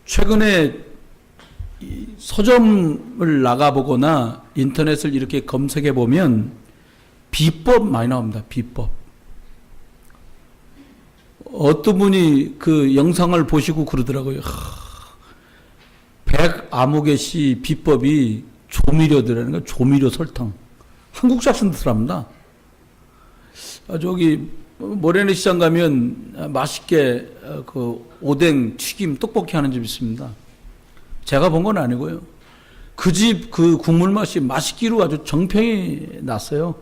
최근에 서점을 나가보거나 인터넷을 이렇게 검색해 보면 비법 많이 나옵니다. 비법. 어떤 분이 그 영상을 보시고 그러더라고요. 백아무개 씨 비법이 조미료들이라는 거, 조미료 설탕. 한국 작품 들어갑니다. 저기 모래내 시장 가면 맛있게 그 오뎅, 튀김, 떡볶이 하는 집 있습니다. 제가 본 건 아니고요. 그 집 그 국물 맛이 맛있기로 아주 정평이 났어요.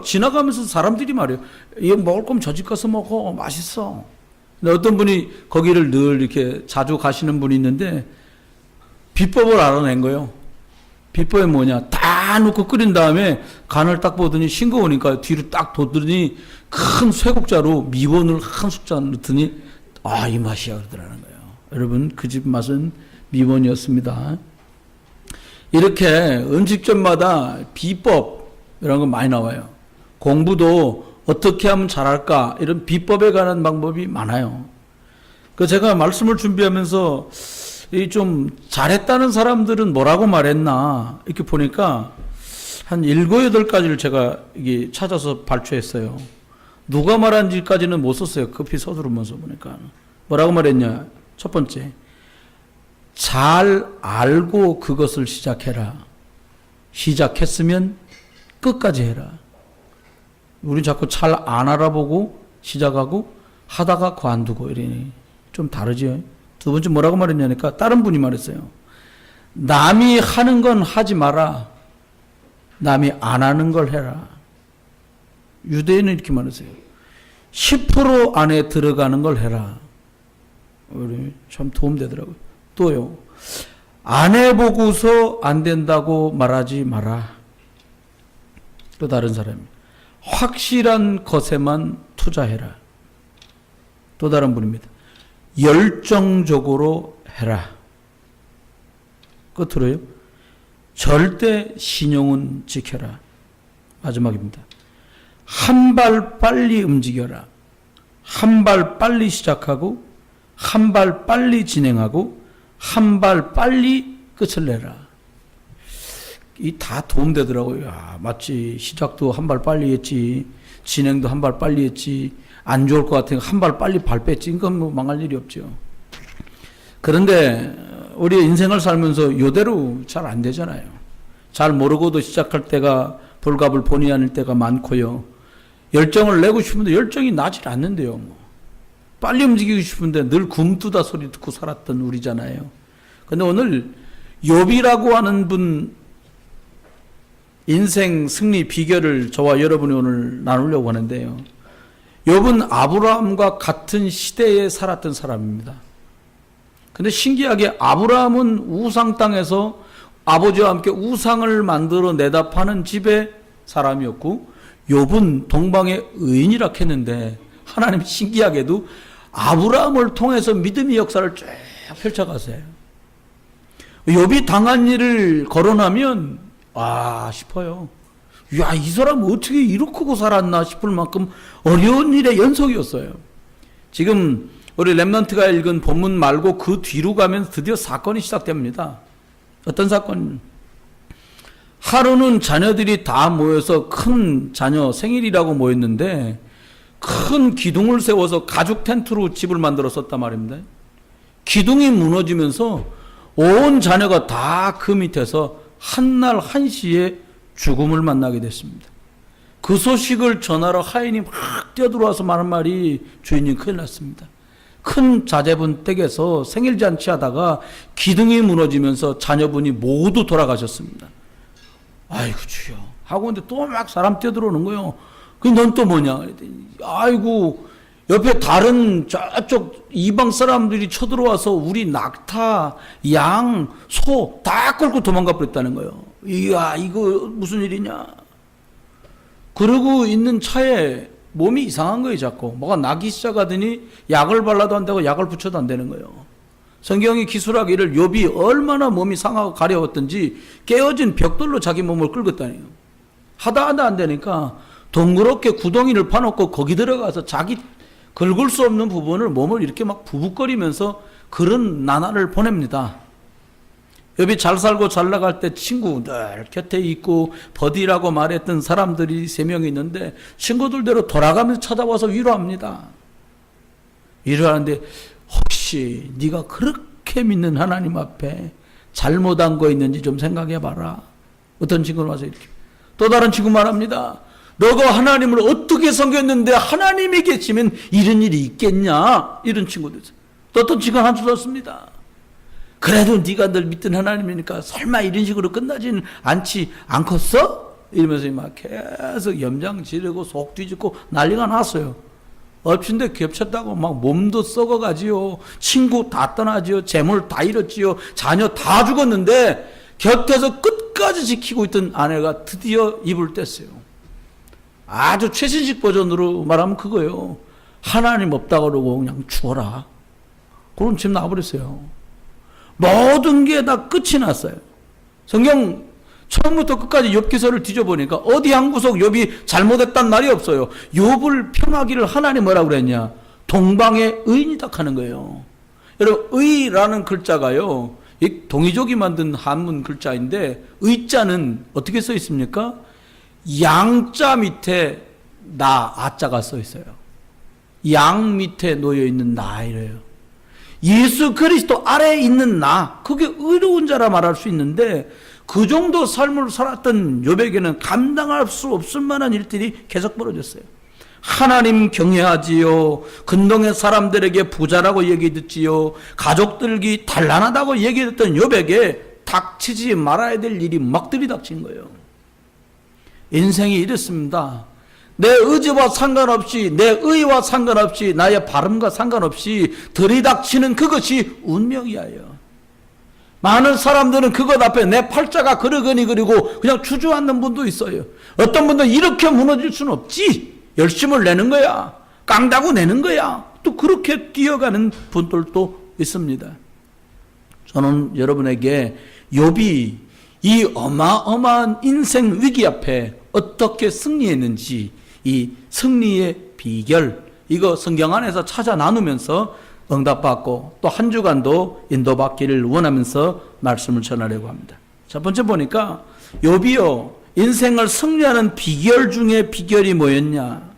지나가면서 사람들이 말해요. 이거 먹을 거면 저 집 가서 먹어. 맛있어. 근데 어떤 분이 거기를 늘 이렇게 자주 가시는 분이 있는데 비법을 알아낸 거예요. 비법이 뭐냐. 다 넣고 끓인 다음에 간을 딱 보더니 싱거우니까 뒤로 딱 뒀더니 큰 쇠국자로 미원을 한 숫자 넣더니 이 맛이야 그러더라는 거예요. 여러분 그 집 맛은 미원이었습니다. 이렇게 음식점마다 비법 이런 거 많이 나와요. 공부도 어떻게 하면 잘할까 이런 비법에 관한 방법이 많아요. 그 제가 말씀을 준비하면서 이 좀 잘했다는 사람들은 뭐라고 말했나 이렇게 보니까 한 7, 8가지를 제가 이게 찾아서 발췌했어요. 누가 말한지까지는 못 썼어요. 급히 서두르면서 보니까. 뭐라고 말했냐. 첫 번째, 잘 알고 그것을 시작해라. 시작했으면 끝까지 해라. 우리 자꾸 잘 안 알아보고 시작하고 하다가 관두고 이러니 좀 다르죠. 두 번째 뭐라고 말했냐니까 다른 분이 말했어요. 남이 하는 건 하지 마라. 남이 안 하는 걸 해라. 유대인은 이렇게 말했어요. 10% 안에 들어가는 걸 해라. 우리 참 도움되더라고요. 또요. 안 해보고서 안 된다고 말하지 마라. 또 다른 사람이 확실한 것에만 투자해라. 또 다른 분입니다. 열정적으로 해라. 끝으로요. 절대 신용은 지켜라. 마지막입니다. 한 발 빨리 움직여라. 한 발 빨리 시작하고 한 발 빨리 진행하고 한 발 빨리 끝을 내라. 이 다 도움되더라고요. 마치 시작도 한 발 빨리 했지, 진행도 한 발 빨리 했지, 안 좋을 것 같으니까 한 발 빨리 발 뺐지. 이건 뭐 망할 일이 없죠. 그런데 우리 인생을 살면서 이대로 잘 안 되잖아요. 잘 모르고도 시작할 때가 불갑을 본의 아닐 때가 많고요. 열정을 내고 싶은데 열정이 나질 않는데요. 뭐. 빨리 움직이고 싶은데 늘 굼뜨다 소리 듣고 살았던 우리잖아요. 근데 오늘 욥이라고 하는 분 인생 승리 비결을 저와 여러분이 오늘 나누려고 하는데요. 욥은 아브라함과 같은 시대에 살았던 사람입니다. 근데 신기하게 아브라함은 우상 땅에서 아버지와 함께 우상을 만들어 내다 파는 집의 사람이었고 욥은 동방의 의인이라 했는데 하나님 신기하게도 아브라함을 통해서 믿음의 역사를 쭉 펼쳐가세요. 욥이 당한 일을 거론하면 싶어요. 야, 이 사람 어떻게 이렇게 살았나 싶을 만큼 어려운 일의 연속이었어요. 지금 우리 렘넌트가 읽은 본문 말고 그 뒤로 가면 드디어 사건이 시작됩니다. 어떤 사건? 하루는 자녀들이 다 모여서 큰 자녀 생일이라고 모였는데 큰 기둥을 세워서 가죽 텐트로 집을 만들었었단 말입니다. 기둥이 무너지면서 온 자녀가 다 그 밑에서 한날 한시에 죽음을 만나게 됐습니다. 그 소식을 전하러 하인이 막 뛰어들어와서 말한 말이 주인님 큰일 났습니다. 큰 자제분 댁에서 생일잔치 하다가 기둥이 무너지면서 자녀분이 모두 돌아가셨습니다. 아이고 주여 하고 근데 또 막 사람 뛰어들어오는 거예요. 넌 또 뭐냐? 아이고 옆에 다른 저쪽 이방 사람들이 쳐들어와서 우리 낙타, 양, 소 다 끌고 도망가 버렸다는 거예요. 이야 이거 무슨 일이냐? 그러고 있는 차에 몸이 이상한 거예요. 자꾸 뭐가 나기 시작하더니 약을 발라도 안 되고 약을 붙여도 안 되는 거예요. 성경이 기술하기를 욥이 얼마나 몸이 상하고 가려웠던지 깨어진 벽돌로 자기 몸을 끌었다니요. 하다 안 되니까 동그랗게 구덩이를 파놓고 거기 들어가서 자기 긁을 수 없는 부분을 몸을 이렇게 막 부북거리면서 그런 나날을 보냅니다. 욥이 잘 살고 잘 나갈 때 친구 늘 곁에 있고 버디라고 말했던 사람들이 3명이 있는데 친구들대로 돌아가면서 찾아와서 위로합니다. 위로하는데 혹시 네가 그렇게 믿는 하나님 앞에 잘못한 거 있는지 좀 생각해봐라. 어떤 친구는 와서 이렇게. 또 다른 친구 말합니다. 너가 하나님을 어떻게 섬겼는데 하나님이 계시면 이런 일이 있겠냐? 이런 친구들. 또 어떤 친구는 한수 썼습니다. 그래도 네가 늘 믿던 하나님이니까 설마 이런 식으로 끝나지는 않겠어? 이러면서 막 계속 염장 지르고 속 뒤집고 난리가 났어요. 엎친데 겹쳤다고 막 몸도 썩어가지요. 친구 다 떠나지요. 재물 다 잃었지요. 자녀 다 죽었는데 곁에서 끝까지 지키고 있던 아내가 드디어 입을 뗐어요. 아주 최신식 버전으로 말하면 그거예요. 하나님 없다고 그러고 그냥 죽어라. 그럼 집 나와버렸어요. 모든 게 다 끝이 났어요. 성경 처음부터 끝까지 욥 기서를 뒤져보니까 어디 한 구석 욥이 잘못했단 말이 없어요. 욥을 평하기를 하나님 뭐라고 그랬냐? 동방의 의인이다 하는 거예요. 여러분 의라는 글자가요. 이 동이족이 만든 한문 글자인데 의자는 어떻게 써 있습니까? 양자 밑에 나 아자가 써 있어요. 양 밑에 놓여 있는 나 이래요. 예수 그리스도 아래에 있는 나, 그게 의로운 자라 말할 수 있는데 그 정도 삶을 살았던 욥에게는 감당할 수 없을 만한 일들이 계속 벌어졌어요. 하나님 경외하지요. 근동의 사람들에게 부자라고 얘기 듣지요. 가족들이 단란하다고 얘기 듣던 욥에게 닥치지 말아야 될 일이 막 들이닥친 거예요. 인생이 이렇습니다. 내 의지와 상관없이, 내 의와 상관없이, 나의 발음과 상관없이 들이닥치는 그것이 운명이에요. 많은 사람들은 그것 앞에 내 팔자가 그러거니 그리고 그냥 주저앉는 분도 있어요. 어떤 분들은 이렇게 무너질 수는 없지. 열심을 내는 거야. 깡다고 내는 거야. 또 그렇게 뛰어가는 분들도 있습니다. 저는 여러분에게 욥이 이 어마어마한 인생 위기 앞에 어떻게 승리했는지 이 승리의 비결, 이거 성경 안에서 찾아 나누면서 응답받고 또 한 주간도 인도받기를 원하면서 말씀을 전하려고 합니다. 첫 번째 보니까 욥이요, 인생을 승리하는 비결 중에 비결이 뭐였냐?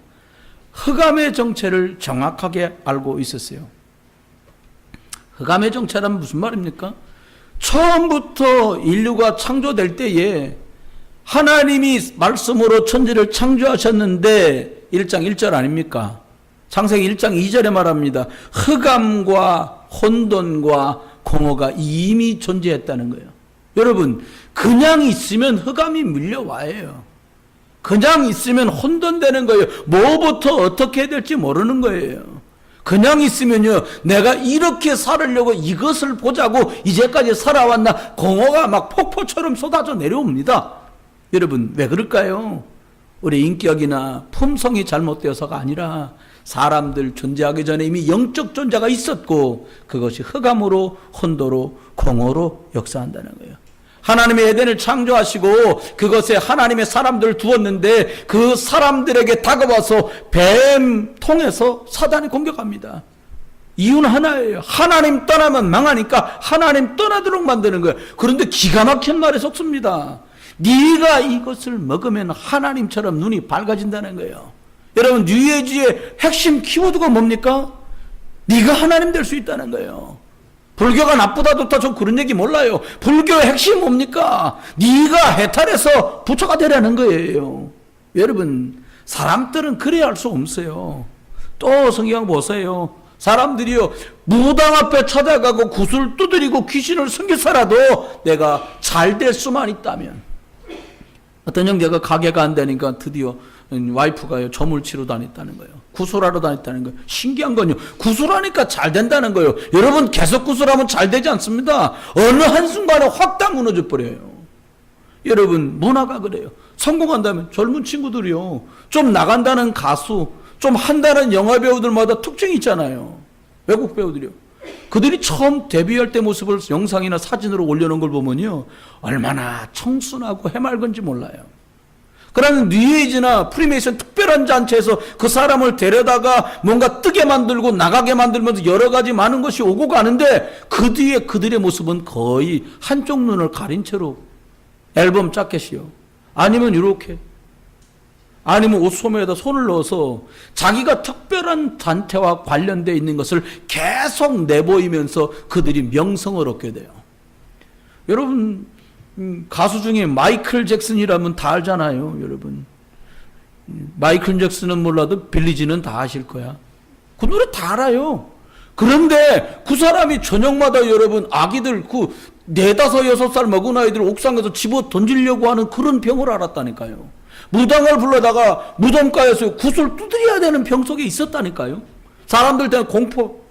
흑암의 정체를 정확하게 알고 있었어요. 흑암의 정체란 무슨 말입니까? 처음부터 인류가 창조될 때에 하나님이 말씀으로 천지를 창조하셨는데 1장 1절 아닙니까? 창세기 1장 2절에 말합니다. 흑암과 혼돈과 공허가 이미 존재했다는 거예요. 여러분, 그냥 있으면 흑암이 밀려와요. 그냥 있으면 혼돈되는 거예요. 뭐부터 어떻게 해야 될지 모르는 거예요. 그냥 있으면요, 내가 이렇게 살으려고 이것을 보자고 이제까지 살아왔나, 공허가 막 폭포처럼 쏟아져 내려옵니다. 여러분, 왜 그럴까요? 우리 인격이나 품성이 잘못되어서가 아니라 사람들 존재하기 전에 이미 영적 존재가 있었고 그것이 흑암으로 혼도로 공허로 역사한다는 거예요. 하나님의 에덴을 창조하시고 그것에 하나님의 사람들을 두었는데 그 사람들에게 다가와서 뱀 통해서 사단이 공격합니다. 이유는 하나예요. 하나님 떠나면 망하니까 하나님 떠나도록 만드는 거예요. 그런데 기가 막힌 말에 속습니다. 네가 이것을 먹으면 하나님처럼 눈이 밝아진다는 거예요. 여러분, 뉴에이지의 핵심 키워드가 뭡니까? 네가 하나님 될 수 있다는 거예요. 불교가 나쁘다 좋다 저 그런 얘기 몰라요. 불교의 핵심이 뭡니까? 네가 해탈해서 부처가 되라는 거예요. 여러분, 사람들은 그래야 할 수 없어요. 또 성경 보세요. 사람들이요, 무당 앞에 찾아가고 구슬 두드리고 귀신을 섬기서라도 내가 잘 될 수만 있다면. 어떤 형제가 가게가 안 되니까 드디어 와이프가요, 점을 치러 다녔다는 거예요. 구슬하러 다녔다는 거예요. 신기한 건요, 구슬하니까 잘 된다는 거예요. 여러분, 계속 구슬하면 잘 되지 않습니다. 어느 한순간에 확 다 무너져 버려요. 여러분, 문화가 그래요. 성공한다면 젊은 친구들이요, 좀 나간다는 가수, 좀 한다는 영화 배우들마다 특징이 있잖아요. 외국 배우들이요. 그들이 처음 데뷔할 때 모습을 영상이나 사진으로 올려놓은 걸 보면요, 얼마나 청순하고 해맑은지 몰라요. 그러면 뉴에이지나 프리메이션 특별한 잔치에서 그 사람을 데려다가 뭔가 뜨게 만들고 나가게 만들면서 여러 가지 많은 것이 오고 가는데 그 뒤에 그들의 모습은 거의 한쪽 눈을 가린 채로 앨범 자켓이요. 아니면 이렇게. 아니면 옷소매에다 손을 넣어서 자기가 특별한 단체와 관련되어 있는 것을 계속 내보이면서 그들이 명성을 얻게 돼요. 여러분, 가수 중에 마이클 잭슨이라면 다 알잖아요, 여러분. 마이클 잭슨은 몰라도 빌리지는 다 아실 거야. 그 노래 다 알아요. 그런데 그 사람이 저녁마다 여러분 아기들 그 4, 5, 6살 먹은 아이들 옥상에서 집어 던지려고 하는 그런 병을 앓았다니까요. 무당을 불러다가 무덤가에서 굿을 두드려야 되는 병 속에 있었다니까요. 사람들 대한 공포,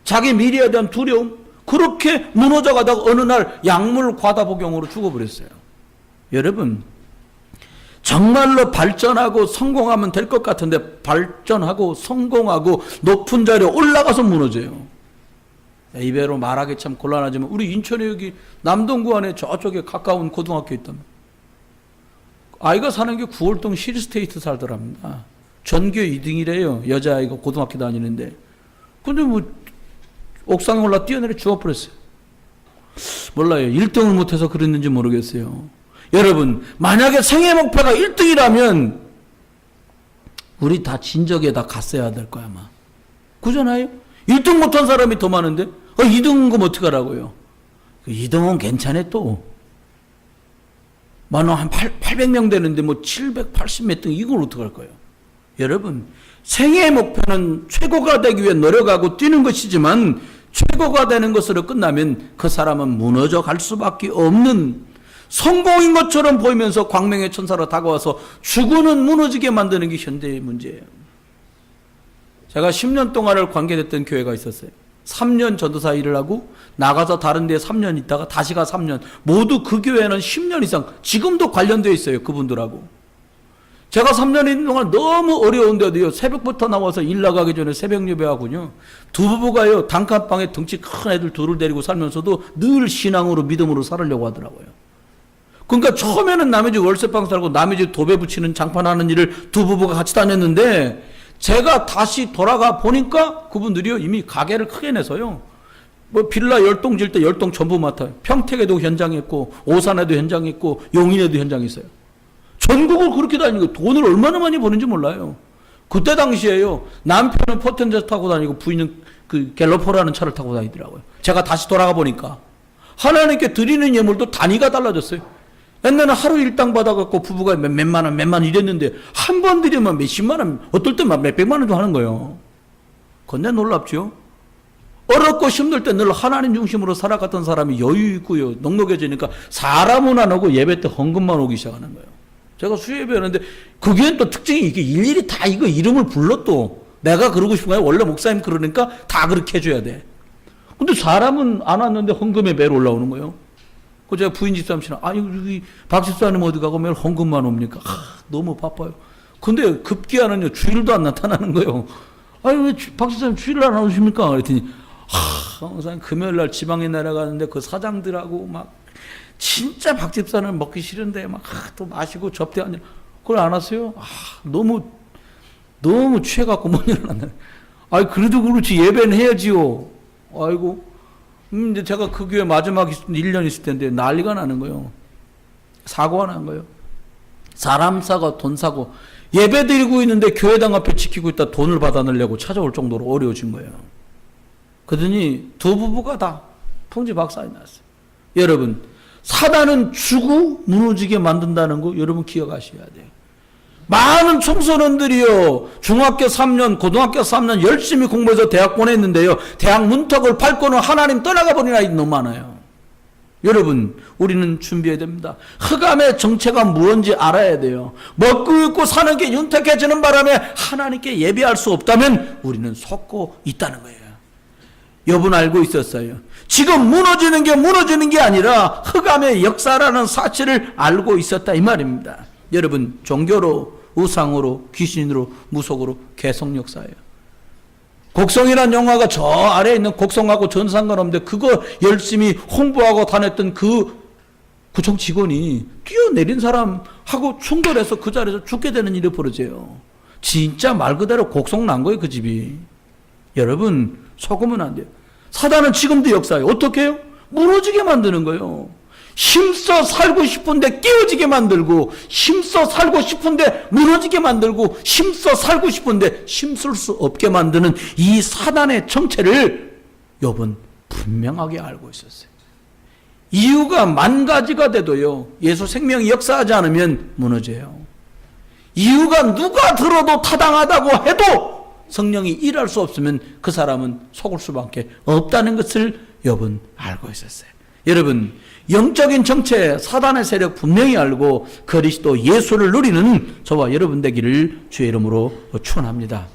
자기 미래에 대한 두려움, 그렇게 무너져 가다가 어느 날 약물 과다 복용으로 죽어버렸어요. 여러분, 정말로 발전하고 성공하면 될 것 같은데 발전하고 성공하고 높은 자리에 올라가서 무너져요. 이배로 말하기 참 곤란하지만 우리 인천에 여기 남동구 안에 저쪽에 가까운 고등학교 있다면 아이가 사는 게 구월동 시리스테이트 살더랍니다. 전교 2등이래요. 여자아이가 고등학교 다니는데. 근데 뭐 옥상에 올라 뛰어내려 죽어버렸어요. 몰라요. 1등을 못해서 그랬는지 모르겠어요. 여러분, 만약에 생애 목표가 1등이라면 우리 다 진적에 다 갔어야 될 거야 아마. 그잖아요. 1등 못한 사람이 더 많은데 2등은 그럼 어떡하라고요. 2등은 괜찮아 또. 만원 한 800명 되는데 뭐 780 몇 등 이걸 어떡할 거예요. 여러분, 생애의 목표는 최고가 되기 위해 노력하고 뛰는 것이지만 최고가 되는 것으로 끝나면 그 사람은 무너져 갈 수밖에 없는 성공인 것처럼 보이면서 광명의 천사로 다가와서 죽어는 무너지게 만드는 게 현대의 문제예요. 제가 10년 동안을 관계됐던 교회가 있었어요. 3년 전도사 일을 하고 나가서 다른 데에 3년 있다가 다시 가 3년. 모두 그 교회는 10년 이상 지금도 관련되어 있어요. 그분들하고. 제가 3년 있는 동안 너무 어려운데도요. 새벽부터 나와서 일 나가기 전에 새벽 예배하군요. 두 부부가요. 단칸방에 덩치 큰 애들 둘을 데리고 살면서도 늘 신앙으로 믿음으로 살으려고 하더라고요. 그러니까 처음에는 남의 집 월세방 살고 남의 집 도배 붙이는 장판하는 일을 두 부부가 같이 다녔는데 제가 다시 돌아가 보니까 그분들이요. 이미 가게를 크게 내서요. 뭐 빌라 10동 질 때 10동 전부 맡아요. 평택에도 현장이 있고 오산에도 현장이 있고 용인에도 현장이 있어요. 전국을 그렇게 다니고 돈을 얼마나 많이 버는지 몰라요. 그때 당시에요. 남편은 포텐제 타고 다니고 부인은 그 갤러퍼라는 차를 타고 다니더라고요. 제가 다시 돌아가 보니까 하나님께 드리는 예물도 단위가 달라졌어요. 옛날에는 하루 일당 받아갖고 부부가 몇만 원 이랬는데 한 번 드리면 몇십만 원, 어떨 때만 몇백만 원도 하는 거예요. 근데 놀랍죠? 어렵고 힘들 때 늘 하나님 중심으로 살아갔던 사람이 여유 있고요. 넉넉해지니까 사람은 안 오고 예배 때 헌금만 오기 시작하는 거예요. 제가 수예배 하는데 그게 또 특징이 이게 일일이 다 이거 이름을 불러 또 내가 그러고 싶은 거야. 원래 목사님 그러니까 다 그렇게 해줘야 돼. 근데 사람은 안 왔는데 헌금의 배로 올라오는 거예요. 그 제가 부인 집사람씨는 여기 박 집사님 어디 가고 매일 헌금만 옵니까? 너무 바빠요. 근데 급기야는요 주일도 안 나타나는 거예요. 왜 박 집사님 주일 안 오십니까? 그랬더니 항상 금요일날 지방에 내려가는데 그 사장들하고 막 진짜 박 집사는 먹기 싫은데 막 또 마시고 접대하느라 그걸 안 왔어요? 너무 취해갖고 못 일어났네. 그래도 그렇지 예배는 해야지요. 아이고. 이제 제가 그 교회 마지막 1년 있을 텐데 난리가 나는 거예요. 사고가 난 거예요. 사람 사고 돈 사고 예배 드리고 있는데 교회당 앞에 지키고 있다 돈을 받아내려고 찾아올 정도로 어려워진 거예요. 그러더니 두 부부가 다 풍지박산이 났어요. 여러분, 사단은 주고 무너지게 만든다는 거 여러분 기억하셔야 돼요. 많은 청소년들이요. 중학교 3년, 고등학교 3년 열심히 공부해서 대학 보냈는데요. 대학 문턱을 밟고는 하나님 떠나가 버린 아이들 너무 많아요. 여러분, 우리는 준비해야 됩니다. 흑암의 정체가 무엇인지 알아야 돼요. 먹고 입고 사는 게 윤택해지는 바람에 하나님께 예배할 수 없다면 우리는 속고 있다는 거예요. 여러분 알고 있었어요. 지금 무너지는 게 아니라 흑암의 역사라는 사실을 알고 있었다 이 말입니다. 여러분, 종교로, 우상으로, 귀신으로, 무속으로 계속 역사예요. 곡성이라는 영화가 저 아래에 있는 곡성하고 전 상관없는데 그거 열심히 홍보하고 다녔던 그 구청 직원이 뛰어내린 사람하고 충돌해서 그 자리에서 죽게 되는 일이 벌어져요. 진짜 말 그대로 곡성 난 거예요, 그 집이. 여러분, 속으면 안 돼요. 사단은 지금도 역사예요. 어떻게 해요? 무너지게 만드는 거예요. 힘써 살고 싶은데 깨어지게 만들고, 힘써 살고 싶은데 무너지게 만들고, 힘써 살고 싶은데 힘쓸 수 없게 만드는 이 사단의 정체를 욥은 분명하게 알고 있었어요. 이유가 만 가지가 돼도요, 예수 생명이 역사하지 않으면 무너져요. 이유가 누가 들어도 타당하다고 해도 성령이 일할 수 없으면 그 사람은 속을 수밖에 없다는 것을 욥은 알고 있었어요. 여러분, 영적인 정체, 사단의 세력 분명히 알고 그리스도 예수를 누리는 저와 여러분 되기를 주의 이름으로 축원합니다.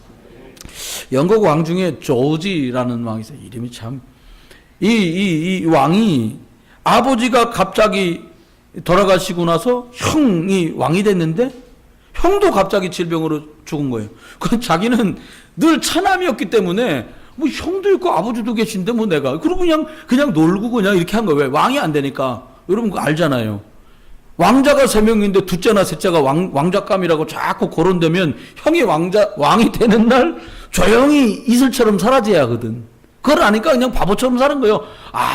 영국 왕 중에 조지라는 왕이 있어요. 이름이 참, 이 왕이 아버지가 갑자기 돌아가시고 나서 형이 왕이 됐는데 형도 갑자기 질병으로 죽은 거예요. 그 자기는 늘 차남이었기 때문에 뭐 형도 있고 아버지도 계신데 뭐 내가 그러고 그냥 놀고 그냥 이렇게 한 거예요. 왜? 왕이 안 되니까. 여러분 그거 알잖아요. 왕자가 3명인데 둘째나 셋째가 왕작감이라고 자꾸 거론되면 형이 왕이 되는 날 조용히 이슬처럼 사라져야 하거든. 그걸 아니까 그냥 바보처럼 사는 거예요.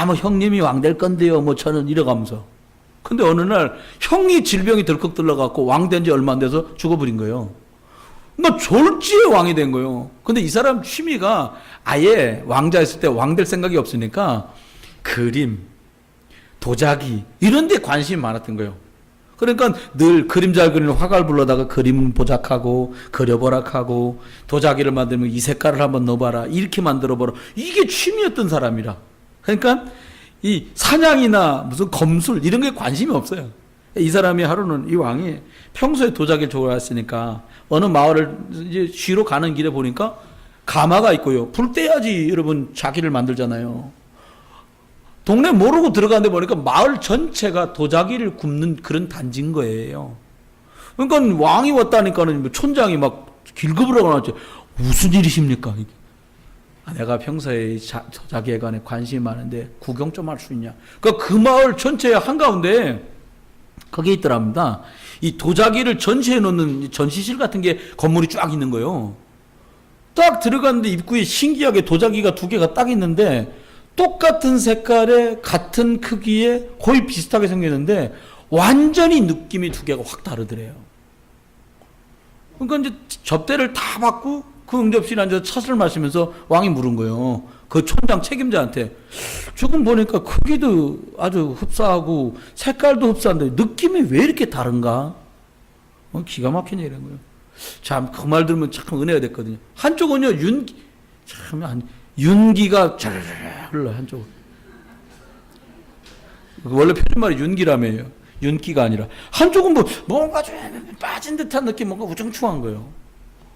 뭐 형님이 왕 될 건데요. 뭐 저는 이래가면서. 근데 어느 날 형이 질병이 덜컥 들러갖고 왕 된 지 얼마 안 돼서 죽어버린 거예요. 나 졸지에 왕이 된 거예요. 근데 이 사람 취미가 아예 왕자였을 때 왕 될 생각이 없으니까 그림, 도자기 이런 데 관심이 많았던 거예요. 그러니까 늘 그림 잘 그리는 화가를 불러다가 그림 보작하고 그려보락하고 도자기를 만들면 이 색깔을 한번 넣어봐라 이렇게 만들어봐라 이게 취미였던 사람이라. 그러니까 이 사냥이나 무슨 검술 이런 게 관심이 없어요. 이 사람이 하루는 이 왕이 평소에 도자기를 좋아했으니까 어느 마을을 이제 쉬러 가는 길에 보니까 가마가 있고요. 불 떼야지 여러분 자기를 만들잖아요. 동네 모르고 들어가는데 보니까 마을 전체가 도자기를 굽는 그런 단지인 거예요. 그러니까 왕이 왔다니까는 촌장이 막 길급을 하고 나왔죠. 무슨 일이십니까? 이게. 내가 평소에 도자기에 관해 관심이 많은데 구경 좀 할 수 있냐. 그러니까 그 마을 전체 한가운데 거기에 있더랍니다. 이 도자기를 전시해 놓는 전시실 같은 게 건물이 쫙 있는 거예요. 딱 들어갔는데 입구에 신기하게 도자기가 2개가 딱 있는데 똑같은 색깔에 같은 크기에 거의 비슷하게 생겼는데 완전히 느낌이 2개가 확 다르더래요. 그러니까 이제 접대를 다 받고 그 응접실에 앉아서 차술 마시면서 왕이 물은 거예요. 그 촌장 책임자한테. 조금 보니까 크기도 아주 흡사하고 색깔도 흡사한데 느낌이 왜 이렇게 다른가? 기가 막히네 이런 거예요. 참 그 말 들으면 참 은혜가 됐거든요. 한쪽은요 윤기가 잘 흘러 한쪽은. 원래 표준말이 윤기라며요. 윤기가 아니라 한쪽은 뭔가 좀 빠진 듯한 느낌, 뭔가 우중충한 거예요.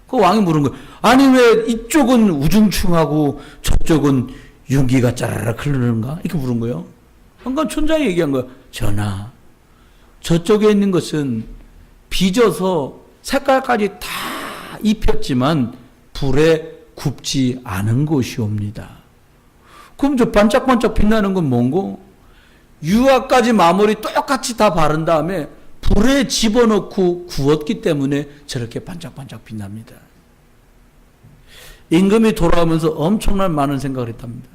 그 왕이 물은 거예요. 아니 왜 이쪽은 우중충하고 저쪽은 윤기가 짜라락 흐르는가? 이렇게 물은 거예요. 그러니까 촌장이 얘기한 거예요. 전하, 저쪽에 있는 것은 빚어서 색깔까지 다 입혔지만 불에 굽지 않은 것이옵니다. 그럼 저 반짝반짝 빛나는 건 뭔고? 유화까지 마무리 똑같이 다 바른 다음에 불에 집어넣고 구웠기 때문에 저렇게 반짝반짝 빛납니다. 임금이 돌아오면서 엄청난 많은 생각을 했답니다.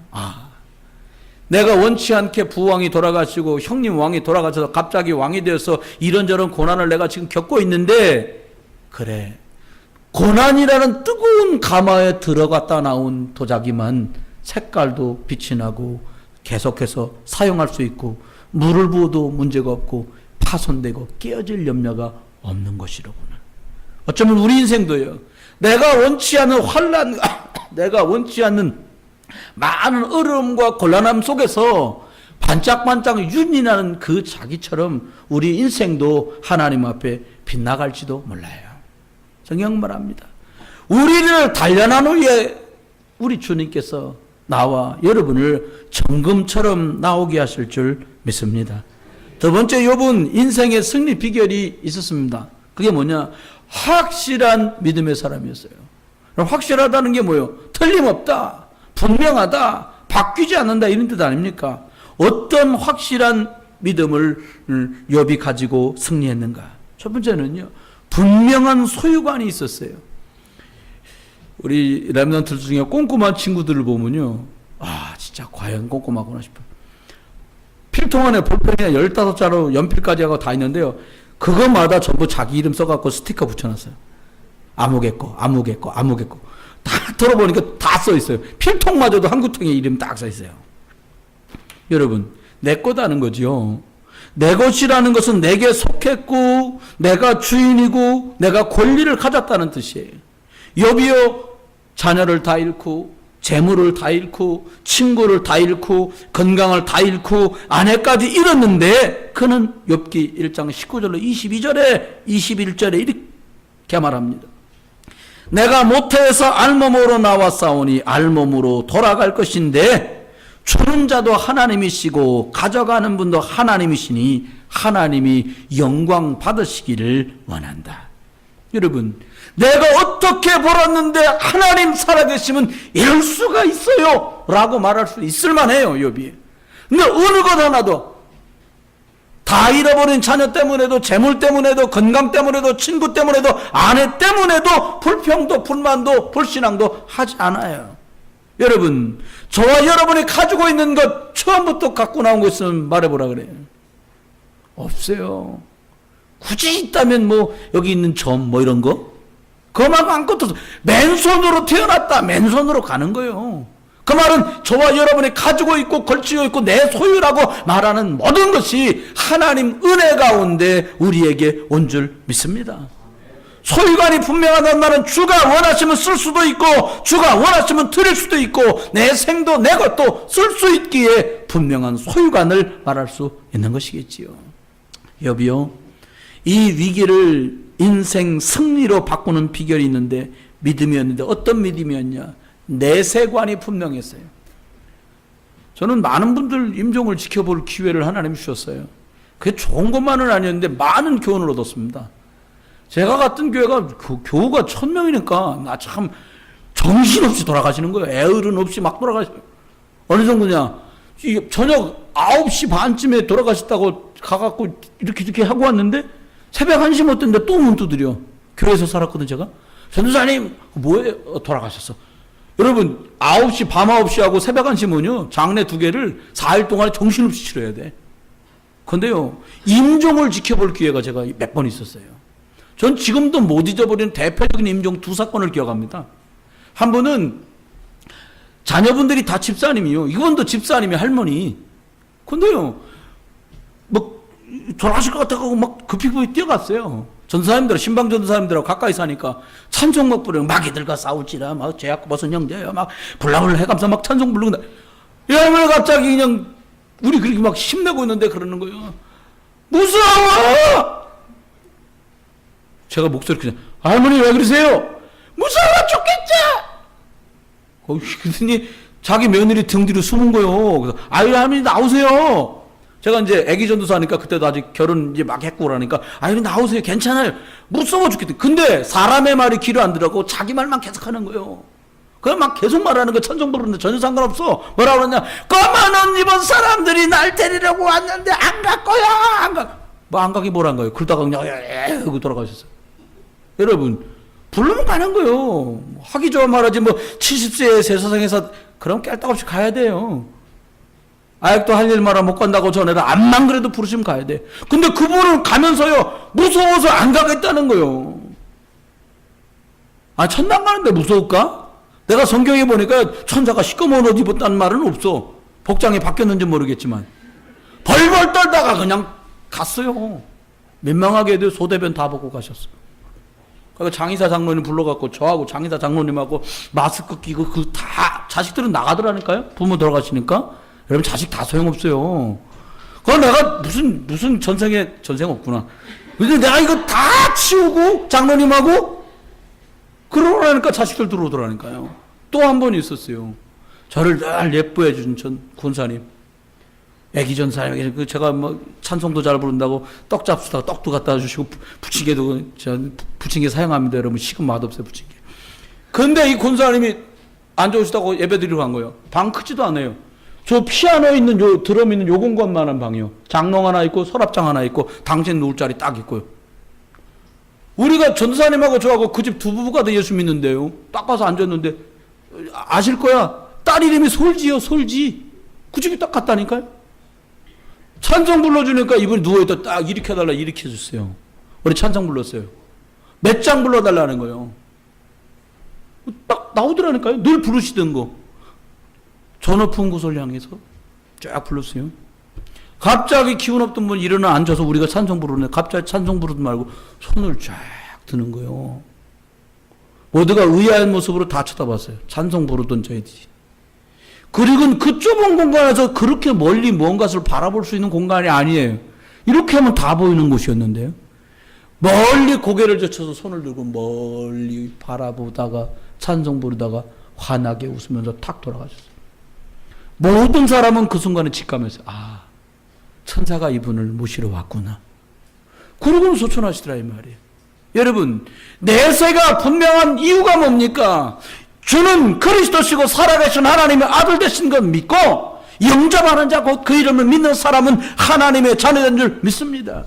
내가 원치 않게 부왕이 돌아가시고 형님 왕이 돌아가셔서 갑자기 왕이 되어서 이런저런 고난을 내가 지금 겪고 있는데, 그래, 고난이라는 뜨거운 가마에 들어갔다 나온 도자기만 색깔도 빛이 나고 계속해서 사용할 수 있고 물을 부어도 문제가 없고 파손되고 깨어질 염려가 없는 것이로구나. 어쩌면 우리 인생도요. 내가 원치 않는 환난, 내가 원치 않는 많은 어려움과 곤란함 속에서 반짝반짝 윤이 나는 그 자기처럼 우리 인생도 하나님 앞에 빗나갈지도 몰라요. 성경 말합니다. 우리를 단련한 후에 우리 주님께서 나와 여러분을 정금처럼 나오게 하실 줄 믿습니다. 두 번째, 욥은 인생의 승리 비결이 있었습니다. 그게 뭐냐? 확실한 믿음의 사람이었어요. 확실하다는 게 뭐예요? 틀림없다, 분명하다, 바뀌지 않는다 이런 뜻 아닙니까? 어떤 확실한 믿음을 욥이 가지고 승리했는가? 첫 번째는요, 분명한 소유관이 있었어요. 우리 렘넌트 중에 꼼꼼한 친구들을 보면요, 진짜 과연 꼼꼼하구나 싶어요. 필통 안에 볼펜에 15자로 연필까지 하고 다 있는데요, 그것마다 전부 자기 이름 써갖고 스티커 붙여놨어요. 아무개 거, 아무개 거, 아무개 거. 다 털어보니까 다 써있어요. 필통마저도 한구통에 이름 딱 써있어요. 여러분, 내 거다는 거지요. 내 것이라는 것은 내게 속했고, 내가 주인이고, 내가 권리를 가졌다는 뜻이에요. 욥이요, 자녀를 다 잃고, 재물을 다 잃고, 친구를 다 잃고, 건강을 다 잃고, 아내까지 잃었는데, 그는 욥기 1장 19절로 22절에, 21절에 이렇게 말합니다. 내가 모태에서 알몸으로 나왔사오니 알몸으로 돌아갈 것인데, 주는 자도 하나님이시고 가져가는 분도 하나님이시니 하나님이 영광 받으시기를 원한다. 여러분, 내가 어떻게 벌었는데 하나님 살아계시면 이럴 수가 있어요 라고 말할 수 있을 만해요, 욥이. 근데 어느 것 하나도, 다 잃어버린 자녀 때문에도, 재물 때문에도, 건강 때문에도, 친구 때문에도, 아내 때문에도 불평도 불만도 불신앙도 하지 않아요. 여러분, 저와 여러분이 가지고 있는 것 처음부터 갖고 나온 거 있으면 말해보라 그래요. 없어요. 굳이 있다면 뭐 여기 있는 점 뭐 이런 거, 그만 아무것도 없어. 맨손으로 태어났다, 맨손으로 가는 거예요. 그 말은 저와 여러분이 가지고 있고 걸치고 있고 내 소유라고 말하는 모든 것이 하나님 은혜 가운데 우리에게 온 줄 믿습니다. 소유관이 분명하다는 말은 주가 원하시면 쓸 수도 있고, 주가 원하시면 드릴 수도 있고, 내 생도 내 것도 쓸 수 있기에 분명한 소유관을 말할 수 있는 것이겠지요. 욥이요, 이 위기를 인생 승리로 바꾸는 비결이 있는데, 믿음이었는데, 어떤 믿음이었냐? 내세관이 분명했어요. 저는 많은 분들 임종을 지켜볼 기회를 하나님이 주셨어요. 그게 좋은 것만은 아니었는데 많은 교훈을 얻었습니다. 제가 갔던 교회가 교우가 1000명이니까 나 참 정신없이 돌아가시는 거예요. 애을은 없이 막 돌아가시고. 어느 정도냐, 저녁 9시 반쯤에 돌아가셨다고 가갖고 이렇게 하고 왔는데 새벽 1시 못 됐는데 또 문 두드려. 교회에서 살았거든 제가. 전도사님 뭐예요? 돌아가셨어. 여러분, 9시 밤 9시 하고 새벽 1시 문요, 장례 2개를 4일 동안에 정신없이 치러야 돼. 근데요, 임종을 지켜볼 기회가 제가 몇 번 있었어요. 전 지금도 못 잊어버리는 대표적인 임종 2사건을 기억합니다. 한 번은 자녀분들이 다 집사님이요. 이건도 집사님이 할머니. 근데요, 뭐 돌아가실 것 같아가지고 막 급히 뛰어갔어요. 전도사님들, 신방 전도사님들하고 가까이 사니까 찬송 막 부르고, 마귀들과 싸울지라, 막 죄악고 벗은 형제야, 막 불나불 해감사 막 찬송 부르고, 이 할머니 갑자기 그냥 우리 그렇게 막 힘내고 있는데 그러는 거예요. 무서워! 제가 목소리 그냥, 할머니 왜 그러세요? 무서워 죽겠자! 그랬더니 자기 며느리 등 뒤로 숨은 거예요. 그래서, 아유, 할머니 나오세요. 제가 이제 애기 전도사니까 그때도 아직 결혼 이제 막 했고 그러니까, 아유, 나오세요. 괜찮아요. 무서워 죽겠대. 근데 사람의 말이 귀로 안 들어가고 자기 말만 계속 하는 거예요. 그냥 막 계속 말하는 거, 천정 부르는데 전혀 상관없어. 뭐라 그러냐? 검은 옷 입은 사람들이 날 데리려고 왔는데 안 갈 거야! 안 가. 뭐 안 가기 뭐란 거예요. 그러다가 그냥, 하고 돌아가셨어요. 여러분, 부르면 가는 거예요. 하기 좋아 말하지, 뭐, 70세의 세상에서, 그럼 깔딱없이 가야 돼요. 아직도 할 일 말아 못 간다고 전해라. 암만 그래도 부르시면 가야 돼. 근데 그분을 가면서요, 무서워서 안 가겠다는 거예요. 천당 가는데 무서울까? 내가 성경에 보니까 천사가 시꺼먼 옷 입었다는 말은 없어. 복장이 바뀌었는지 모르겠지만. 벌벌 떨다가 그냥 갔어요. 민망하게도 소대변 다 벗고 가셨어. 그러니까 장의사 장로님 불러갖고 저하고 장의사 장로님하고 마스크 끼고 그 다 자식들은 나가더라니까요. 부모 돌아가시니까. 여러분 자식 다 소용없어요. 그럼 내가 무슨 전생 없구나. 근데 내가 이거 다 치우고 장로님하고 그러라니까 자식들 들어오더라니까요. 또 한 번 있었어요. 저를 늘 예뻐해 준 전 군사님. 애기 전사님, 제가 뭐 찬송도 잘 부른다고 떡 잡수다가 떡도 갖다 주시고, 부침개도, 부침개 사용합니다. 여러분, 식은 맛없어요, 부침개. 근데 이 권사님이 안 좋으시다고 예배 드리러 간 거예요. 방 크지도 않아요. 저 피아노 있는 요 드럼 있는 요 공간만한 방이요. 장롱 하나 있고 서랍장 하나 있고 당신 누울 자리 딱 있고요. 우리가 전사님하고 저하고 그 집 두 부부가 다 예수 믿는데요. 딱 봐서 앉았는데 아실 거야. 딸 이름이 솔지요. 솔지. 그 집이 딱 같다니까요. 찬송 불러주니까 이분이 누워있다 딱 일으켜달라 일으켜줬어요. 우리 찬송 불렀어요. 몇 장 불러달라는 거예요. 딱 나오더라니까요. 늘 부르시던 거. 저 높은 곳을 향해서 쫙 불렀어요. 갑자기 기운 없던 분 일어나 앉아서 우리가 찬송 부르는데 갑자기 찬송 부르지 말고 손을 쫙 드는 거예요. 모두가 의아한 모습으로 다 쳐다봤어요. 찬송 부르던 저희들이. 그리고 그 좁은 공간에서 그렇게 멀리 뭔가를 바라볼 수 있는 공간이 아니에요. 이렇게 하면 다 보이는 곳이었는데요. 멀리 고개를 젖혀서 손을 들고 멀리 바라보다가 찬송 부르다가 환하게 웃으면서 탁 돌아가셨어요. 모든 사람은 그 순간에 직감했어요. 아, 천사가 이분을 모시러 왔구나. 그러고는 소천하시더라 이 말이에요. 여러분, 내세가 분명한 이유가 뭡니까? 주는 그리스도시고 살아계신 하나님의 아들 되신 건 믿고 영접하는 자 곧 그 이름을 믿는 사람은 하나님의 자녀된 줄 믿습니다.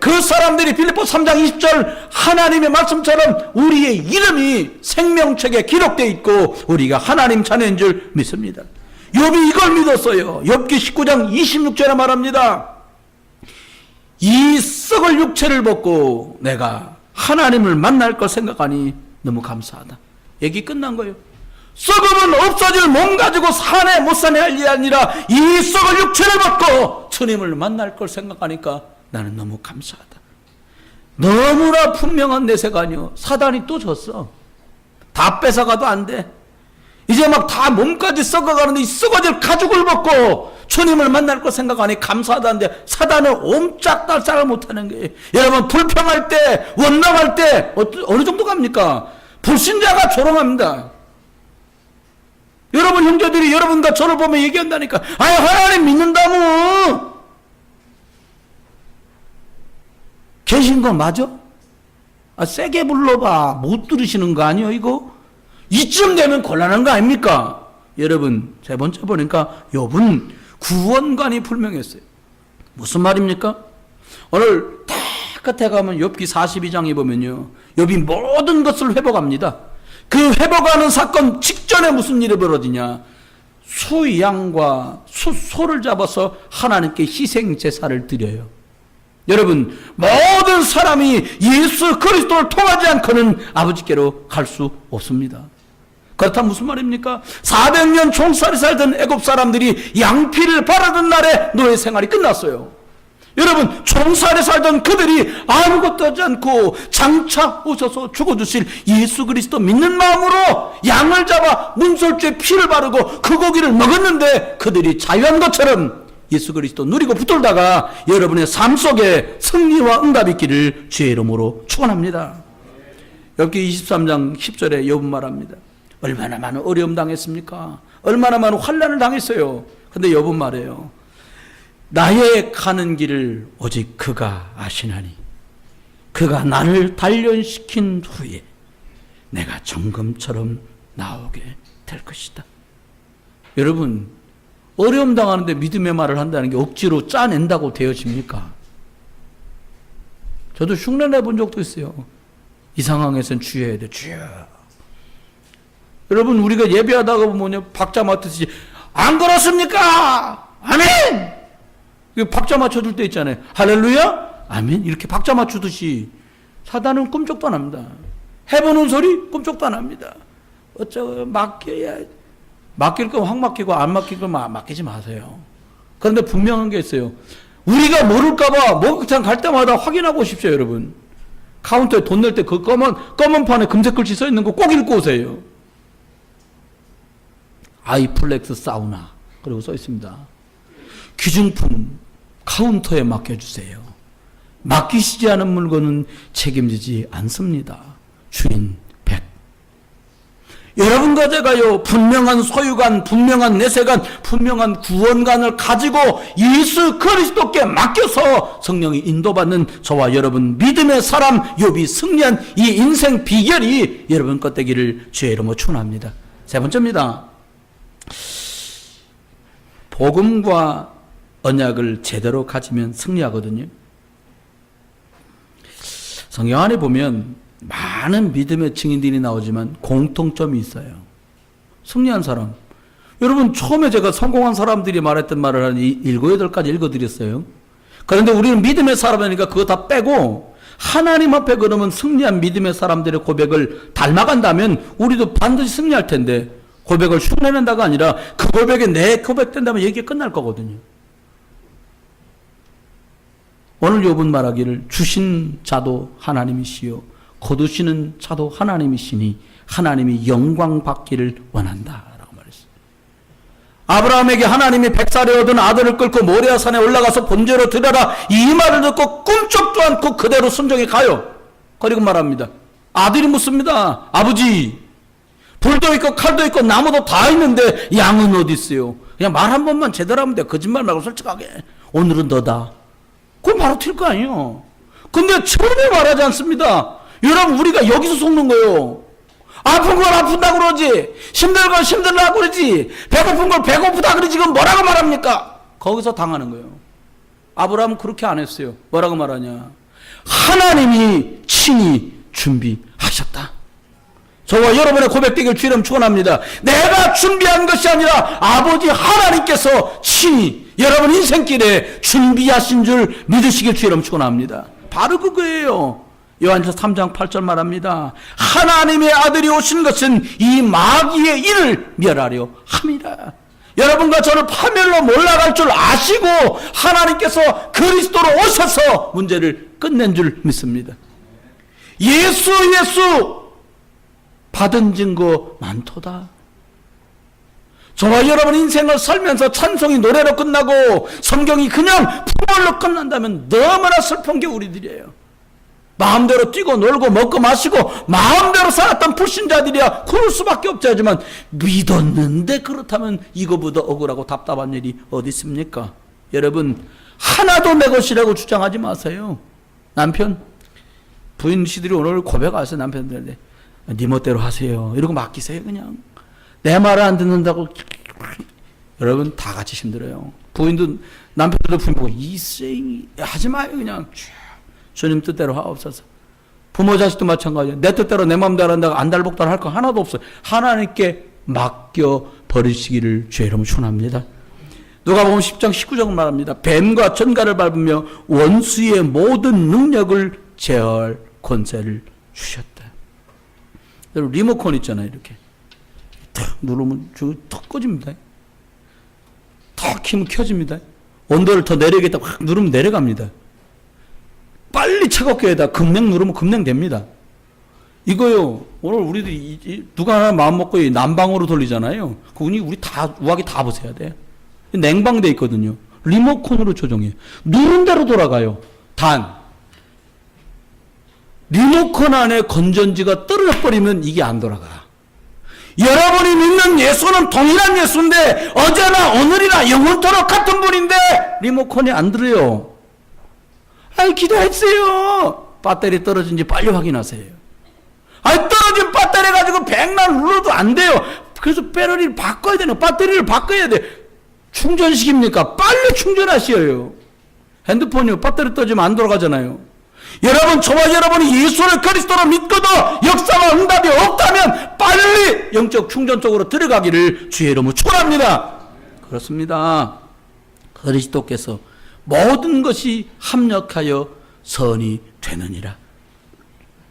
그 사람들이 빌립보 3장 20절 하나님의 말씀처럼 우리의 이름이 생명책에 기록되어 있고 우리가 하나님 자녀인 줄 믿습니다. 욥이 이걸 믿었어요. 욥기 19장 26절에 말합니다. 이 썩을 육체를 벗고 내가 하나님을 만날 걸 생각하니 너무 감사하다. 얘기 끝난 거예요. 썩으면 없어질 몸 가지고 사네 못 사네 할 일이 아니라 이 썩을 육체를 벗고 주님을 만날 걸 생각하니까 나는 너무 감사하다. 너무나 분명한 내세가 아니요. 사단이 또 졌어. 다 뺏어가도 안 돼. 이제 막 다 몸까지 썩어가는데 이 썩어질 가죽을 벗고 주님을 만날 거 생각하니 감사하다는데 사단은 옴짝달싹을 못하는 거예요. 여러분 불평할 때 원망할 때 어느 정도 갑니까? 불신자가 조롱합니다. 여러분 형제들이 여러분과 저를 보면 얘기한다니까. 아니 하나님 믿는다무. 계신 거 맞아? 아, 세게 불러봐. 못 들으시는 거 아니에요 이거? 이쯤 되면 곤란한 거 아닙니까? 여러분 세 번째 보니까 욥은 구원관이 불명했어요. 무슨 말입니까? 오늘 다 끝에 가면 욥기 42장에 보면요. 욥이 모든 것을 회복합니다. 그 회복하는 사건 직전에 무슨 일이 벌어지냐. 수양과 소를 잡아서 하나님께 희생 제사를 드려요. 여러분 모든 사람이 예수 그리스도를 통하지 않고는 아버지께로 갈 수 없습니다. 그렇다면 무슨 말입니까? 400년 종살이 살던 애굽 사람들이 양피를 바르던 날에 노예 생활이 끝났어요. 여러분 종살이 살던 그들이 아무것도 하지 않고 장차 오셔서 죽어주실 예수 그리스도 믿는 마음으로 양을 잡아 문설주에 피를 바르고 그 고기를 먹었는데 그들이 자유한 것처럼 예수 그리스도 누리고 붙들다가 여러분의 삶 속에 승리와 응답이 있기를 주의 이름으로 축원합니다. 욥기 23장 10절에 욥은 말합니다. 얼마나 많은 어려움 당했습니까? 얼마나 많은 환난을 당했어요. 근데 욥은 말해요. 나의 가는 길을 오직 그가 아시나니 그가 나를 단련시킨 후에 내가 정금처럼 나오게 될 것이다. 여러분 어려움 당하는데 믿음의 말을 한다는 게 억지로 짜낸다고 되어집니까? 저도 흉내내 본 적도 있어요. 이 상황에서는 주여야 돼. 주여. 여러분 우리가 예배하다가 보면 박자 맞듯이 안 그렇습니까? 아멘. 박자 맞춰줄 때 있잖아요. 할렐루야 아멘 이렇게 박자 맞추듯이 사단은 꿈쩍도 안 합니다. 해보는 소리 꿈쩍도 안 합니다. 어쩌고 맡겨야 맡길 건 확 맡기고 안 맡길 건 맡기지 마세요. 그런데 분명한 게 있어요. 우리가 모를까봐 목욕탕 갈 때마다 확인하고 오십시오. 여러분 카운터에 돈 낼 때 그 검은 판에 금색 글씨 써 있는 거 꼭 읽고 오세요. 아이플렉스 사우나 그리고 써 있습니다. 귀중품 카운터에 맡겨주세요. 맡기시지 않은 물건은 책임지지 않습니다. 주인 100. 여러분과 제가요 분명한 소유관, 분명한 내세관, 분명한 구원관을 가지고 예수 그리스도께 맡겨서 성령이 인도받는 저와 여러분 믿음의 사람 욥이 승리한 이 인생 비결이 여러분 것 되기를 주의 이름으로 축원합니다. 세 번째입니다. 복음과 언약을 제대로 가지면 승리하거든요. 성경 안에 보면 많은 믿음의 증인들이 나오지만 공통점이 있어요. 승리한 사람. 여러분, 처음에 제가 성공한 사람들이 말했던 말을 한 7, 8가지 읽어드렸어요. 그런데 우리는 믿음의 사람이니까 그거 다 빼고 하나님 앞에 그러면 승리한 믿음의 사람들의 고백을 닮아간다면 우리도 반드시 승리할 텐데, 고백을 흉내낸다가 아니라 그 고백에 내 고백된다면 얘기가 끝날 거거든요. 오늘 욥은 말하기를 주신 자도 하나님이시요 거두시는 자도 하나님이시니 하나님이 영광 받기를 원한다 라고 말했어요. 아브라함에게 하나님이 100살에 얻은 아들을 끌고 모리아 산에 올라가서 번제로 드려라, 이 말을 듣고 꿈쩍도 않고 그대로 순종해 가요. 그리고 말합니다. 아들이 묻습니다. 아버지, 불도 있고 칼도 있고 나무도 다 있는데 양은 어디 있어요? 그냥 말 한 번만 제대로 하면 돼. 거짓말 말고 솔직하게. 오늘은 너다. 그럼 바로 튈 거 아니에요. 근데 전혀 말하지 않습니다. 여러분, 우리가 여기서 속는 거예요. 아픈 걸 아픈다고 그러지, 힘든 걸 힘들다고 그러지, 배고픈 걸 배고프다 그러지, 그럼 뭐라고 말합니까? 거기서 당하는 거예요. 아브라함은 그렇게 안 했어요. 뭐라고 말하냐? 하나님이 친히 준비하셨다. 저와 여러분의 고백되길 주님 축원합니다. 내가 준비한 것이 아니라 아버지 하나님께서 친히 여러분 인생길에 준비하신 줄 믿으시길 주님 축원합니다. 바로 그거예요. 요한일서 3장 8절 말합니다. 하나님의 아들이 오신 것은 이 마귀의 일을 멸하려 함이라. 여러분과 저를 파멸로 몰아갈 줄 아시고 하나님께서 그리스도로 오셔서 문제를 끝낸 줄 믿습니다. 예수 받은 증거 많도다. 저와 여러분 인생을 살면서 찬송이 노래로 끝나고 성경이 그냥 풍월로 끝난다면 너무나 슬픈 게 우리들이에요. 마음대로 뛰고 놀고 먹고 마시고 마음대로 살았던 불신자들이야 그럴 수밖에 없지. 하지만 믿었는데 그렇다면 이거보다 억울하고 답답한 일이 어디 있습니까? 여러분, 하나도 내 것이라고 주장하지 마세요. 남편, 부인 씨들이 오늘 고백하세요. 남편들한테 네 멋대로 하세요. 이러고 맡기세요. 그냥 내 말을 안 듣는다고. 여러분, 다 같이 힘들어요. 부인도 남편도 부인 보고 이생 하지 마요. 그냥 주님 뜻대로 하옵소서. 부모 자식도 마찬가지예요. 내 뜻대로 내 마음대로 한다고 안달복달 할 거 하나도 없어요. 하나님께 맡겨 버리시기를 주의 이름으로 축원합니다. 누가복음 10장 19절 말합니다. 뱀과 전갈을 밟으며 원수의 모든 능력을 제어할 권세를 주셨다. 여러분, 리모컨 있잖아요. 이렇게 탁 누르면 턱 꺼집니다. 턱 키면 켜집니다. 온도를 더 내리겠다 확 누르면 내려갑니다. 빨리 차갑게 해다 급냉 누르면 급냉됩니다. 이거요. 오늘 우리들이 누가 하나 마음 먹고 난방으로 돌리잖아요. 우리 다 우하기 다 보셔야 돼. 냉방돼 있거든요. 리모컨으로 조정해요. 누른 대로 돌아가요. 단 리모컨 안에 건전지가 떨어져 버리면 이게 안 돌아가. 여러분이 믿는 예수는 동일한 예수인데 어제나 오늘이나 영원토록 같은 분인데 리모컨이 안 들어요. 아이, 기도했어요. 배터리 떨어진지 빨리 확인하세요. 아이, 떨어진 배터리 가지고 백날 눌러도 안 돼요. 그래서 배터리를 바꿔야 되는, 배터리를 바꿔야 돼. 충전식입니까? 빨리 충전하셔요. 핸드폰이요. 배터리 떨어지면 안 돌아가잖아요. 여러분, 저와 여러분이 예수를 그리스도로 믿고도 역사와 응답이 없다면 빨리 영적 충전 쪽으로 들어가기를 주의 이름으로 축원합니다. 그렇습니다. 그리스도께서 모든 것이 합력하여 선이 되느니라.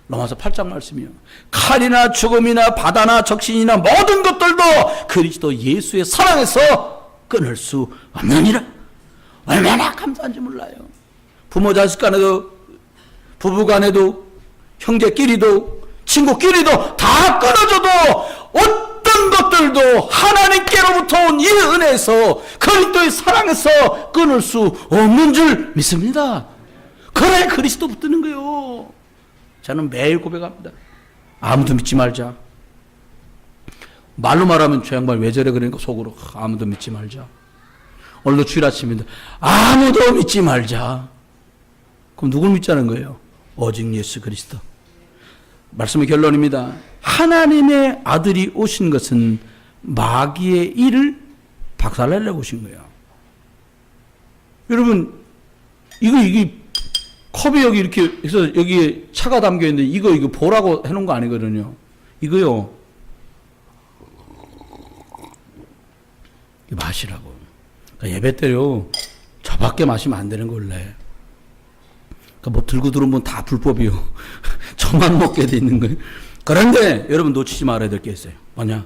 로마서 8장 말씀이요. 칼이나 죽음이나 바다나 적신이나 모든 것들도 그리스도 예수의 사랑에서 끊을 수 없느니라. 얼마나 감사한지 몰라요. 부모 자식 간에도 부부 간에도 형제끼리도 친구끼리도 다 끊어져도 어떤 것들도 하나님께로부터 온 이 은혜에서 그리스도의 사랑에서 끊을 수 없는 줄 믿습니다. 그래 그리스도 붙드는 거예요. 저는 매일 고백합니다. 아무도 믿지 말자. 말로 말하면 저 양반 왜 저래 그러니까 속으로 아무도 믿지 말자. 오늘도 주일 아침입니다. 아무도 믿지 말자. 그럼 누굴 믿자는 거예요? 오직 예수 그리스도. 말씀의 결론입니다. 하나님의 아들이 오신 것은 마귀의 일을 박살내려고 오신 거예요. 여러분, 이게 컵이 여기 이렇게 해서 여기에 차가 담겨 있는데 이거 보라고 해놓은 거 아니거든요. 이거요. 마시라고. 그러니까 예배 때요. 저밖에 마시면 안 되는 거 원래. 그러니까 뭐 들고 들어오면 다 불법이요. 저만 먹게 돼 있는 거예요. 그런데 여러분 놓치지 말아야 될 게 있어요. 뭐냐?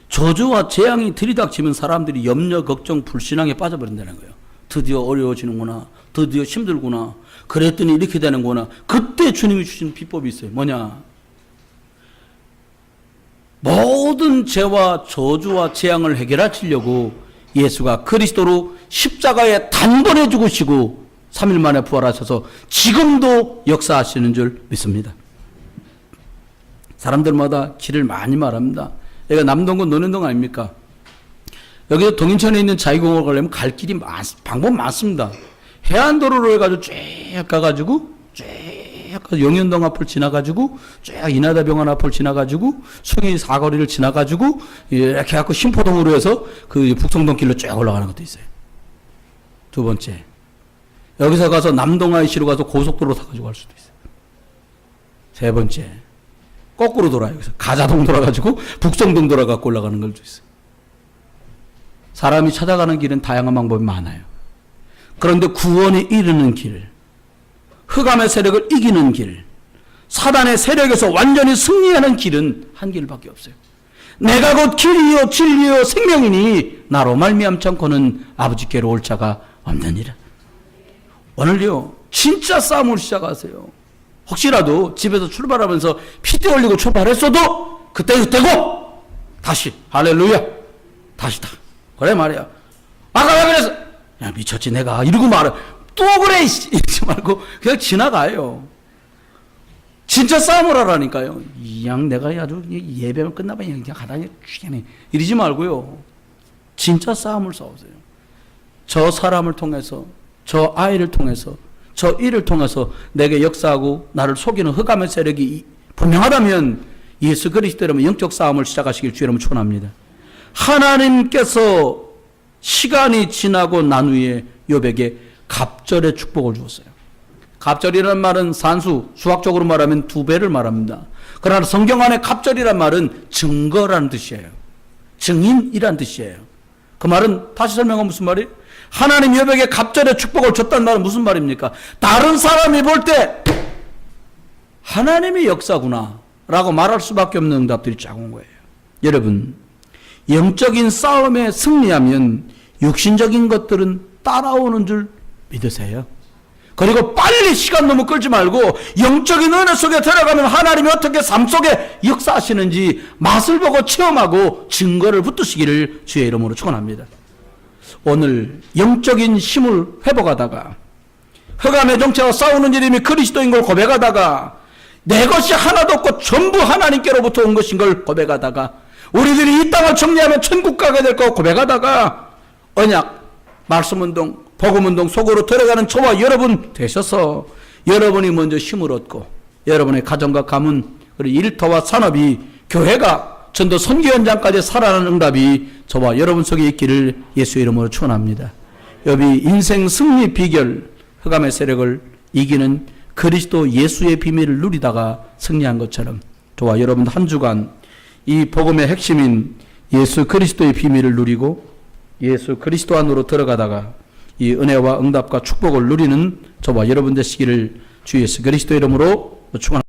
저주와 재앙이 들이닥치면 사람들이 염려, 걱정, 불신앙에 빠져버린다는 거예요. 드디어 어려워지는구나. 드디어 힘들구나. 그랬더니 이렇게 되는구나. 그때 주님이 주신 비법이 있어요. 뭐냐? 모든 죄와 저주와 재앙을 해결하시려고 예수가 그리스도로 십자가에 단번에 죽으시고 3일 만에 부활하셔서 지금도 역사하시는 줄 믿습니다. 사람들마다 길을 많이 말합니다. 여기가 남동군 논현동 아닙니까? 여기 동인천에 있는 자유공원 가려면 갈 길이 방법 많습니다. 해안도로로 해가지고 쭉 가가지고 쭉 영현동 앞을 지나가지고 쭉 인하대병원 앞을 지나가지고 숭인 사거리를 지나가지고 이렇게 해갖고 신포동으로 해서 그 북성동 길로 쭉 올라가는 것도 있어요. 두 번째, 여기서 가서 남동아이시로 가서 고속도로 타가지고 갈 수도 있어요. 세 번째, 거꾸로 돌아요. 여기서 가자동 돌아가지고 북성동 돌아가고 올라가는 걸도 있어요. 사람이 찾아가는 길은 다양한 방법이 많아요. 그런데 구원에 이르는 길, 흑암의 세력을 이기는 길, 사단의 세력에서 완전히 승리하는 길은 한 길밖에 없어요. 내가 곧 길이요 진리요 생명이니 나로 말미암지 않고는 아버지께로 올 자가 없느니라. 오늘요 진짜 싸움을 시작하세요. 혹시라도 집에서 출발하면서 피띠 올리고 출발했어도 그때고 다시 할렐루야 다시다. 그래 말이야. 아까 왜 그랬어? 야 미쳤지 내가 이러고 말해. 또 그래 이러지 말고 그냥 지나가요. 진짜 싸움을 하라니까요. 이양 내가 아주 예배만 끝나면 그냥 가다니 쥐네 이러지 말고요. 진짜 싸움을 싸우세요. 저 사람을 통해서, 저 아이를 통해서, 저 일을 통해서 내게 역사하고 나를 속이는 흑암의 세력이 분명하다면 예수 그리스도라면 영적 싸움을 시작하시길 주의 이름으로 축원합니다. 하나님께서 시간이 지나고 난 후에 욥에게 갑절의 축복을 주었어요. 갑절이라는 말은 산수, 수학적으로 말하면 2배를 말합니다. 그러나 성경 안에 갑절이란 말은 증거라는 뜻이에요. 증인이란 뜻이에요. 그 말은 다시 설명하면 무슨 말이에요? 하나님 욥에게 갑절의 축복을 줬다는 말은 무슨 말입니까? 다른 사람이 볼 때 하나님의 역사구나 라고 말할 수밖에 없는 응답들이 쫙 온 거예요. 여러분, 영적인 싸움에 승리하면 육신적인 것들은 따라오는 줄 믿으세요. 그리고 빨리 시간 너무 끌지 말고 영적인 은혜 속에 들어가면 하나님이 어떻게 삶 속에 역사하시는지 맛을 보고 체험하고 증거를 붙드시기를 주의 이름으로 축원합니다. 오늘 영적인 힘을 회복하다가 흑암의 정체와 싸우는 이름이 그리스도인 걸 고백하다가 내 것이 하나도 없고 전부 하나님께로부터 온 것인 걸 고백하다가 우리들이 이 땅을 정리하면 천국 가게 될 거 고백하다가 언약, 말씀운동, 복음운동 속으로 들어가는 저와 여러분 되셔서 여러분이 먼저 힘을 얻고 여러분의 가정과 가문 그리고 일터와 산업이 교회가 전도 선교 현장까지 살아나는 응답이 저와 여러분 속에 있기를 예수 이름으로 축원합니다. 욥이 인생 승리 비결 흑암의 세력을 이기는 그리스도 예수의 비밀을 누리다가 승리한 것처럼 저와 여러분 한 주간 이 복음의 핵심인 예수 그리스도의 비밀을 누리고 예수 그리스도 안으로 들어가다가 이 은혜와 응답과 축복을 누리는 저와 여러분 되시기를 주 예수 그리스도 이름으로 축원합니다.